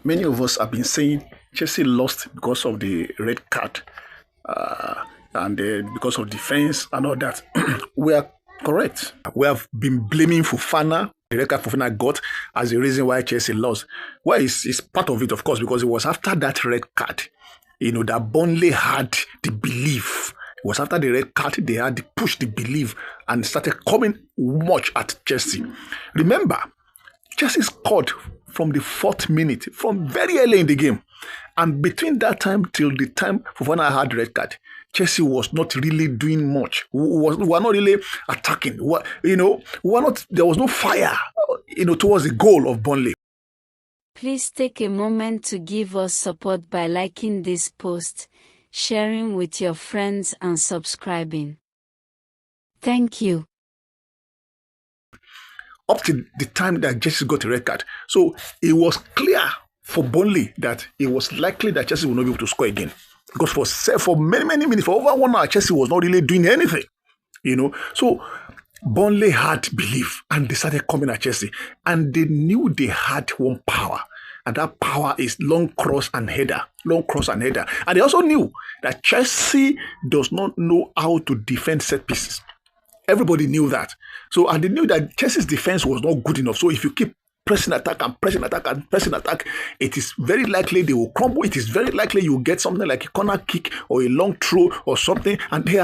Many of us have been saying Chelsea lost because of the red card uh, and because of defense and all that. We are correct. We have been blaming Fofana, the red card Fofana got, as the reason why Chelsea lost. Well, it's part of it, of course, because it was after that red card, that Burnley had the belief. It was after the red card they had to push the belief and started coming much at Chelsea. Remember, Chelsea scored from the 4th minute, from very early in the game. And between that time till the time Fofana had red card, Chelsea was not really doing much. We were not really attacking. There was no fire, towards the goal of Burnley. Please take a moment to give us support by liking this post, sharing with your friends and subscribing. Thank you. Up to the time that Chelsea got a red card. So it was clear for Burnley that it was likely that Chelsea would not be able to score again. Because for many minutes, for over 1 hour, Chelsea was not really doing anything. So Burnley had belief and they started coming at Chelsea. And they knew they had one power. And that power is long cross and header. And they also knew that Chelsea does not know how to defend set pieces. Everybody knew that. And they knew that Chelsea's defense was not good enough. So if you keep pressing attack, it is very likely they will crumble. It is very likely you will get something like a corner kick or a long throw or something. And they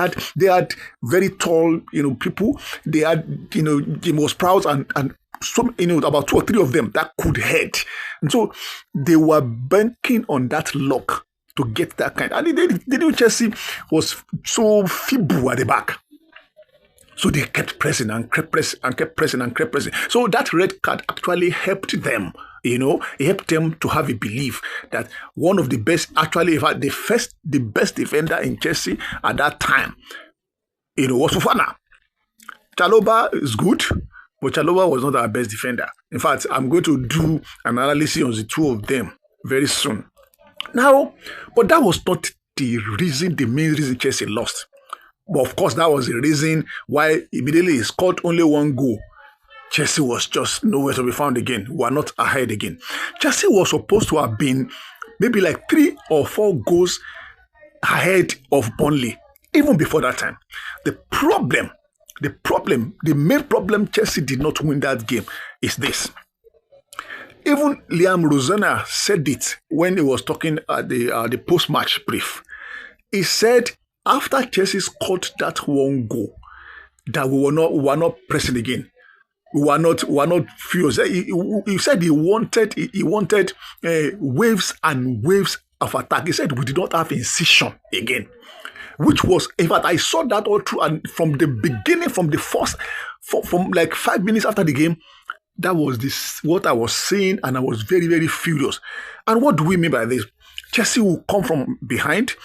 had very tall, people. They had, James Prowse and some, about 2 or 3 of them that could head. And so they were banking on that luck to get that kind. And they knew Chelsea was so feeble at the back. So they kept pressing and kept pressing. So that red card actually helped them, it helped them to have a belief that one of the best, actually, in fact, the best defender in Chelsea at that time, was Fofana. Chalobah is good, but Chalobah was not our best defender. In fact, I'm going to do an analysis on the two of them very soon. Now, but that was not the main reason Chelsea lost. But of course, that was the reason why immediately he scored only 1 goal. Chelsea was just nowhere to be found again. We are not ahead again. Chelsea was supposed to have been maybe like 3 or 4 goals ahead of Burnley, even before that time. The main problem Chelsea did not win that game is this. Even Liam Rosanna said it when he was talking at the post-match brief. He said, after Chelsea scored that 1 goal, that we were not pressing again. We were not furious. He said he wanted waves and waves of attack. He said we did not have incision again, which was, in fact, I saw that all through, and from the beginning, from like 5 minutes after the game, that was what I was saying, and I was very, very furious. And what do we mean by this? Chelsea will come from behind,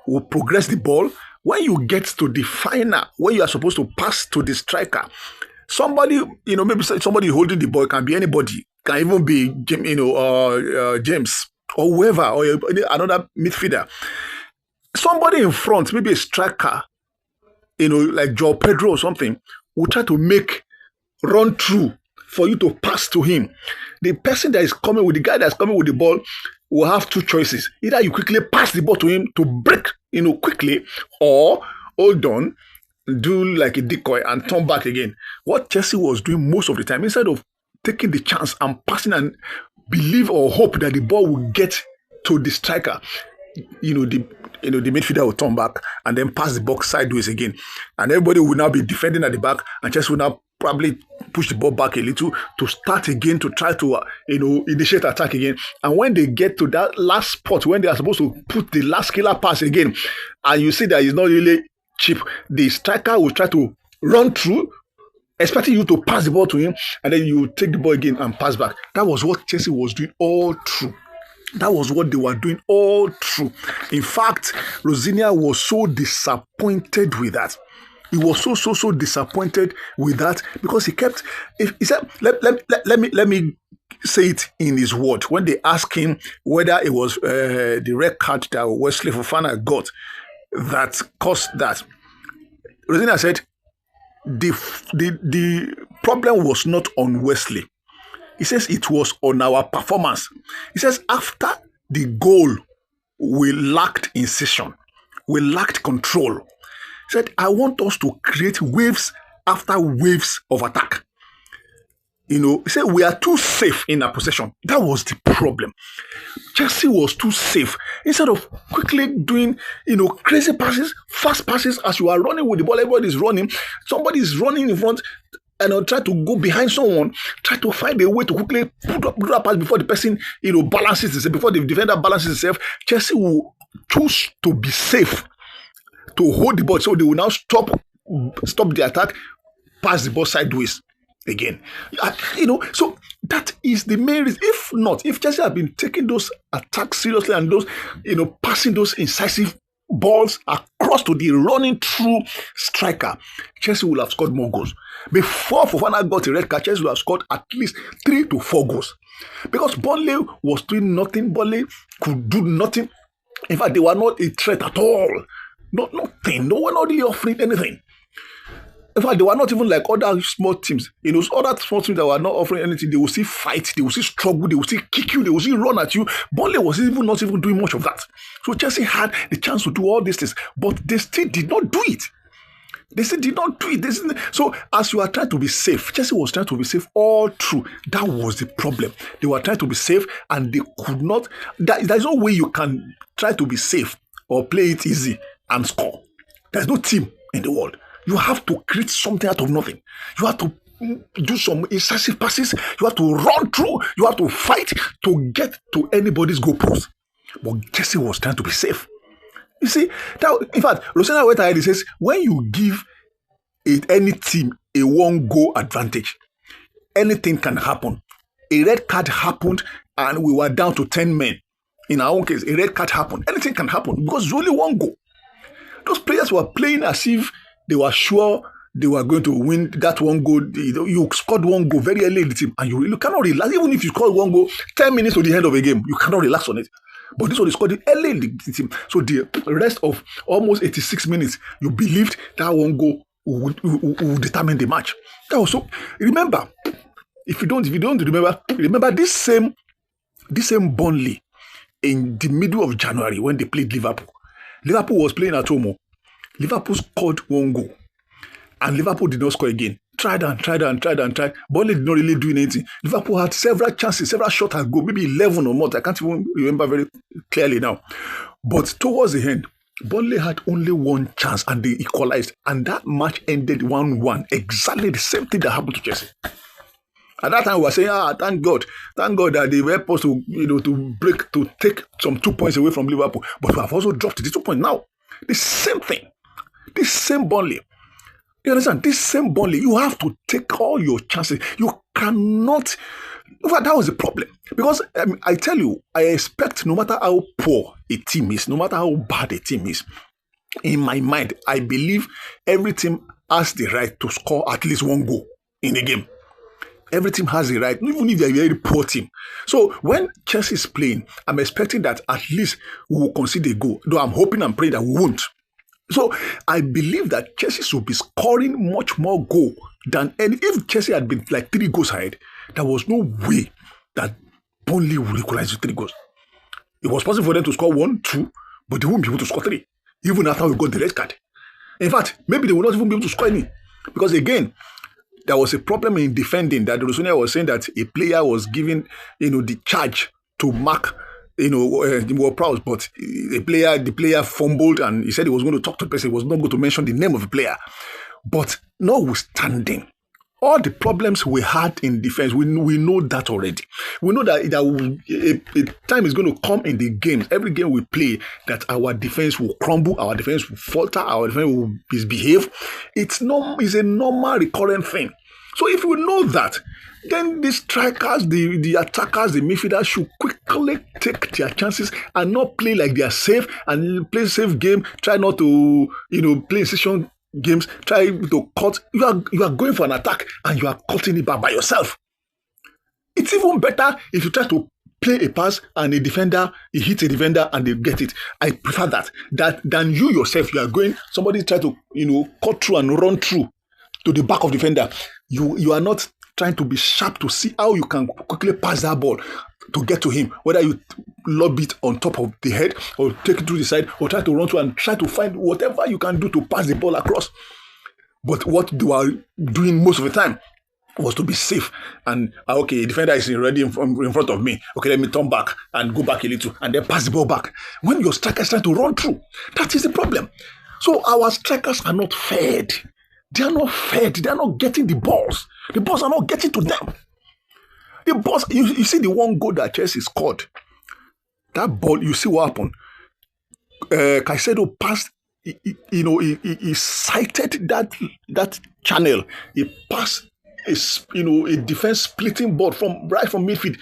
will progress the ball. When you get to the final, when you are supposed to pass to the striker, somebody, maybe somebody holding the ball, can be anybody, can even be James or whoever, or another midfielder. Somebody in front, maybe a striker, like Joao Pedro or something, will try to run through for you to pass to him. The person that is coming with, the guy that's coming with the ball, will have 2 choices. Either you quickly pass the ball to him to break, quickly, or hold on, do like a decoy and turn back again. What Chelsea was doing most of the time, instead of taking the chance and passing and believe or hope that the ball will get to the striker, the midfielder will turn back and then pass the box sideways again. And everybody will now be defending at the back, and Chelsea will now probably push the ball back a little to start again, to try to initiate attack again. And when they get to that last spot, when they are supposed to put the last killer pass again, and you see that it's not really cheap, the striker will try to run through, expecting you to pass the ball to him, and then you take the ball again and pass back. That was what Chelsea was doing all through. That was what they were doing all through. In fact, Rosinia was so disappointed with that. He was so disappointed with that, because he said, let me say it in his word. When they asked him whether it was the red card that Wesley Fofana got that caused that, Rosina said the problem was not on Wesley. He says it was on our performance. He says after the goal, we lacked incision. We lacked control. He said, I want us to create waves after waves of attack. He said we are too safe in our possession. That was the problem. Chelsea was too safe. Instead of quickly doing, crazy passes, fast passes, as you are running with the ball, everybody is running. Somebody is running in front and try to go behind someone, try to find a way to quickly put up pass before the person, balances himself, before the defender balances himself. Chelsea will choose to be safe, to hold the ball, so they will now stop the attack, pass the ball sideways again. So that is the main reason. If Chelsea had been taking those attacks seriously and those, passing those incisive balls across to the running through striker, Chelsea would have scored more goals. Before Fofana got a red card, Chelsea would have scored at least 3 to 4 goals. Because Burnley was doing nothing. Burnley could do nothing. In fact, they were not a threat at all. Nothing. No one not really offering anything. In fact, they were not even like other small teams. Other small teams that were not offering anything, they will still fight, they will still struggle, they will still kick you, they will still run at you. Burnley was not even doing much of that. So Chelsea had the chance to do all these things, but they still did not do it. So as you are trying to be safe, Chelsea was trying to be safe all through. That was the problem. They were trying to be safe and they could not. There's no way you can try to be safe or play it easy and score. There's no team in the world. You have to create something out of nothing. You have to do some incisive passes. You have to run through. You have to fight to get to anybody's goal post. But Chelsea was trying to be safe. You see, in fact, Rosena went ahead and says, when you give any team a 1-goal advantage, anything can happen. A red card happened and we were down to 10 men. In our own case, a red card happened. Anything can happen because it's only 1 goal. Those players were playing as if they were sure they were going to win that 1 goal. You scored 1 goal very early in the team and you cannot relax. Even if you scored 1 goal 10 minutes to the end of a game, you cannot relax on it. But this one is scored early in the team. So the rest of almost 86 minutes, you believed that 1 goal will determine the match. That was so. Remember, if you don't remember this same Burnley in the middle of January when they played Liverpool. Liverpool was playing at home. Liverpool scored 1 goal. And Liverpool did not score again. Tried. Burnley did not really do anything. Liverpool had several chances, several shots at goal, maybe 11 or more. I can't even remember very clearly now. But towards the end, Burnley had only 1 chance and they equalized. And that match ended 1-1. Exactly the same thing that happened to Chelsea. At that time, we were saying, thank God that they were supposed to take some 2 points away from Liverpool. But we have also dropped the 2 points now. The same thing. This same Burnley. You understand? This same Burnley, you have to take all your chances. You cannot. In fact, that was the problem. Because I tell you, I expect no matter how poor a team is, no matter how bad a team is, in my mind, I believe every team has the right to score at least 1 goal in a game. Every team has the right, even if they're a very poor team. So when Chelsea is playing, I'm expecting that at least we will concede a goal. Though I'm hoping and praying that we won't. So I believe that Chelsea should be scoring much more goal than any. If Chelsea had been like 3 goals ahead, there was no way that Burnley would equalize with 3 goals. It was possible for them to score 1, 2, but they wouldn't be able to score 3, even after we got the red card. In fact, maybe they would not even be able to score any. Because again, there was a problem in defending that Rosonia was saying that a player was given, the charge to mark, more Prowse, but the player fumbled and he said he was going to talk to the person. He was not going to mention the name of the player. But notwithstanding all the problems we had in defense, we know that already. We know that a time is going to come in the games, every game we play, that our defense will crumble, our defense will falter, our defense will misbehave. It's a normal recurrent thing. So if we know that, then the strikers, the attackers, the midfielders should quickly take their chances and not play like they are safe and play safe game. Try not to, play incision games. Try to cut. You are going for an attack and you are cutting it back by yourself. It's even better if you try to play a pass and he hits a defender and they get it. I prefer that than you yourself. You are going. Somebody try to cut through and run through to the back of the defender. You are not trying to be sharp to see how you can quickly pass that ball to get to him, whether you lob it on top of the head or take it to the side or try to run through and try to find whatever you can do to pass the ball across. But what they were doing most of the time was to be safe. And okay, defender is already in front of me. Okay, let me turn back and go back a little and then pass the ball back. When your striker is trying to run through, that is the problem. So our strikers are not fed. They are not fed. They are not getting the balls. The balls are not getting to them. The balls, you see the one goal that Chelsea scored. That ball, you see what happened. Caicedo passed. He sighted that channel. He passed a defense splitting ball from midfield,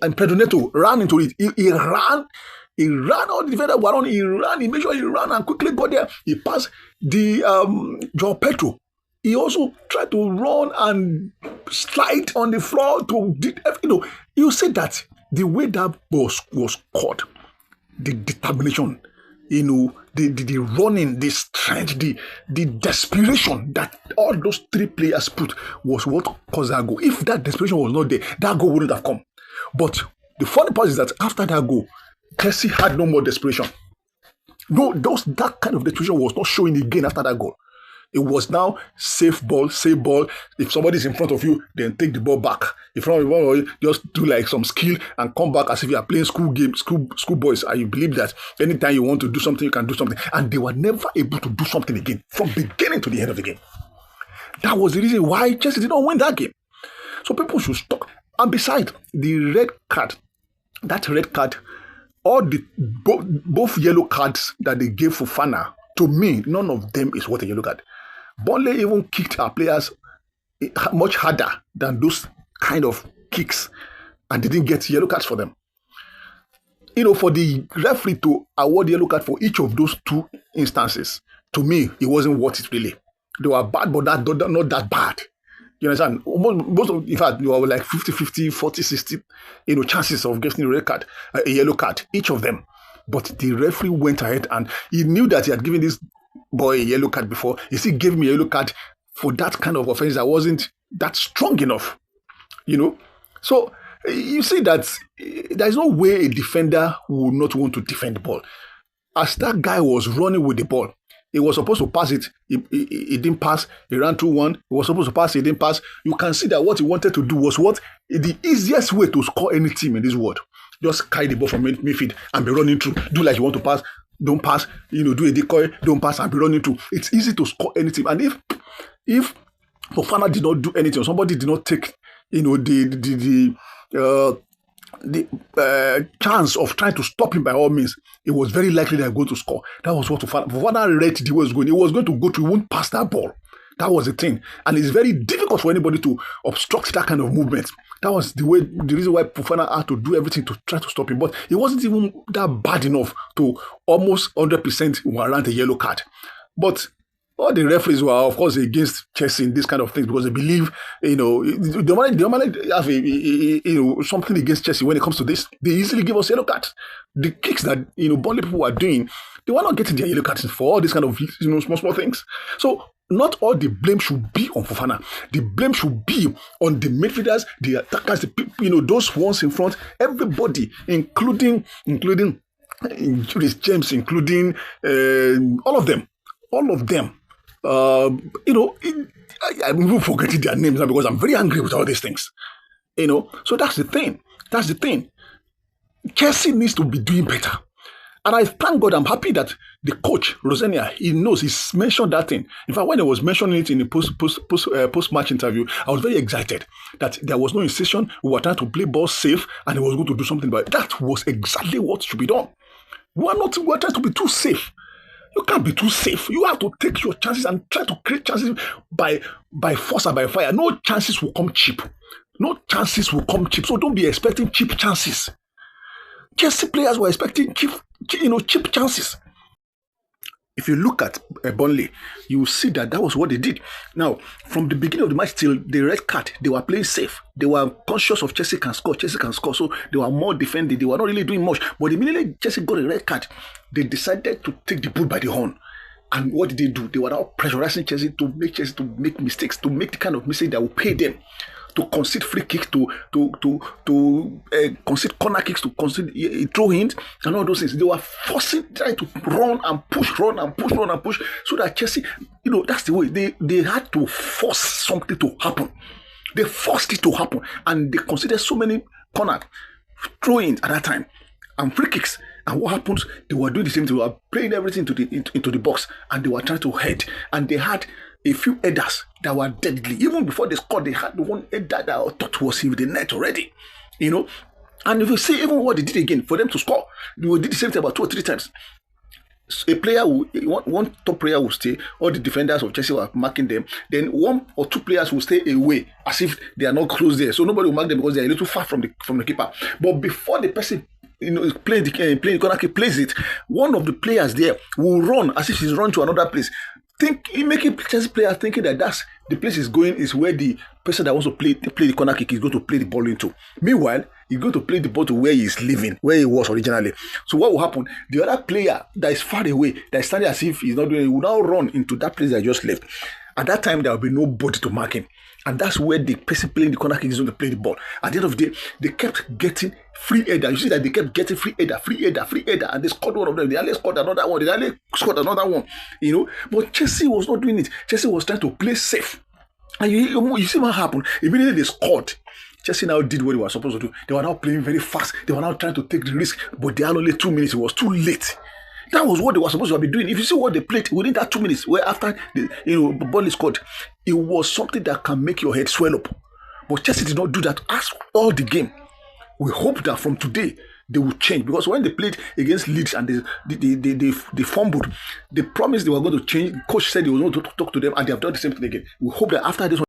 and Pedro Neto ran into it. He ran. All the defender were on. He ran. He made sure he ran and quickly got there. He passed the Joao Pedro. He also tried to run and slide on the floor you see that the way that ball was caught, the determination, the running, the strength, the desperation that all those three players put was what caused that goal. If that desperation was not there, that goal wouldn't have come. But the funny part is that after that goal, Chelsea had no more desperation. No, that kind of desperation was not showing again after that goal. It was now safe ball. If somebody's in front of you, then take the ball back. In front of you, just do like some skill and come back as if you are playing school boys. And you believe that anytime you want to do something, you can do something. And they were never able to do something again from beginning to the end of the game. That was the reason why Chelsea did not win that game. So people should stop. And besides, the red card, that red card, all the both yellow cards that they gave Fofana, to me, none of them is what a yellow card. Burnley even kicked our players much harder than those kind of kicks, and they didn't get yellow cards for them. For the referee to award yellow card for each of those two instances, to me, it wasn't worth it really. They were bad, but not that bad. You understand? In fact, you were like 50-50, 40-60, chances of getting a red card, a yellow card, each of them. But the referee went ahead and he knew that he had given this boy a yellow card before. He still gave me a yellow card for that kind of offense that wasn't that strong enough. So you see that there's no way a defender would not want to defend the ball. As that guy was running with the ball, he was supposed to pass it. He didn't pass. He ran through one. He was supposed to pass. He didn't pass. You can see that what he wanted to do was the easiest way to score any team in this world. Just carry the ball from midfield and be running through. Do like you want to pass. Don't pass. Do a decoy. Don't pass and be running through. It's easy to score any team. And if Fofana did not do anything, or somebody did not take the chance of trying to stop him by all means, it was very likely they're going to score. That was what Fofana read the way it was going. It was going to go through. He won't pass that ball. That was the thing. And it's very difficult for anybody to obstruct that kind of movement. That was the reason why Fofana had to do everything to try to stop him. But it wasn't even that bad enough to almost 100% warrant a yellow card. But all the referees were, of course, against Chelsea in this kind of things because they believe, they normally have something against Chelsea when it comes to this. They easily give us yellow cards. The kicks that Burnley people were doing, they were not getting their yellow cards for all these kind of small things. So not all the blame should be on Fofana. The blame should be on the midfielders, the attackers, those ones in front, everybody, including Reece James, including all of them. I'm even forgetting their names now because I'm very angry with all these things. So that's the thing. Chelsea needs to be doing better. And I thank God, I'm happy that the coach, Rosenia, he knows, he's mentioned that thing. In fact, when he was mentioning it in the post-match interview, I was very excited that there was no incision. We were trying to play ball safe and he was going to do something about it. That was exactly what should be done. We are trying to be too safe. You can't be too safe. You have to take your chances and try to create chances by force and by fire. No chances will come cheap. So don't be expecting cheap chances. Chelsea players were expecting cheap chances. If you look at Burnley, you will see that was what they did. Now, from the beginning of the match till the red card, they were playing safe. They were conscious of Chelsea can score. So they were more defending. They were not really doing much. But immediately Chelsea got a red card, they decided to take the bull by the horn. And what did they do? They were now pressurizing Chelsea to make mistakes, to make the kind of mistake that will pay them, to concede free kicks, to concede corner kicks, to concede throw-ins, and all those things. They were trying to run and push, so that Chelsea, that's the way. They had to force something to happen. They forced it to happen, and they considered so many corner throw-ins at that time and free kicks. And what happens? They were doing the same thing. They were playing everything into the box, and they were trying to head. And they had a few headers that were deadly. Even before they scored, they had the one header that I thought was in the net already. And if you see even what they did again for them to score, they did the same thing about 2 or 3 times. A player, one top player will stay. All the defenders of Chelsea were marking them. Then 1 or 2 players will stay away as if they are not close there. So nobody will mark them because they are a little far from the keeper. But before the person playing the corner kick plays it, one of the players there will run as if he's run to another place. Making Chelsea players thinking that that's the place is going is where the person that wants to play the corner kick is going to play the ball into. Meanwhile, he's going to play the ball to where he is living, where he was originally. So what will happen? The other player that is far away, that is standing as if he's not doing it, will now run into that place that just left. At that time, there will be nobody to mark him. And that's where the person playing the corner kick is going to play the ball. At the end of the day, they kept getting free header. You see that they kept getting free header, and they scored one of them. They only scored another one. But Chelsea was not doing it. Chelsea was trying to play safe. And you see what happened? Immediately they scored. Chelsea now did what they were supposed to do. They were now playing very fast. They were now trying to take the risk, but they had only 2 minutes. It was too late. That was what they were supposed to be doing. If you see what they played within that 2 minutes, where after the ball is scored, it was something that can make your head swell up. But Chelsea did not do that as all the game. We hope that from today they will change, because when they played against Leeds and they fumbled, they promised they were going to change. The coach said he was going to talk to them, and they have done the same thing again. We hope that after this one,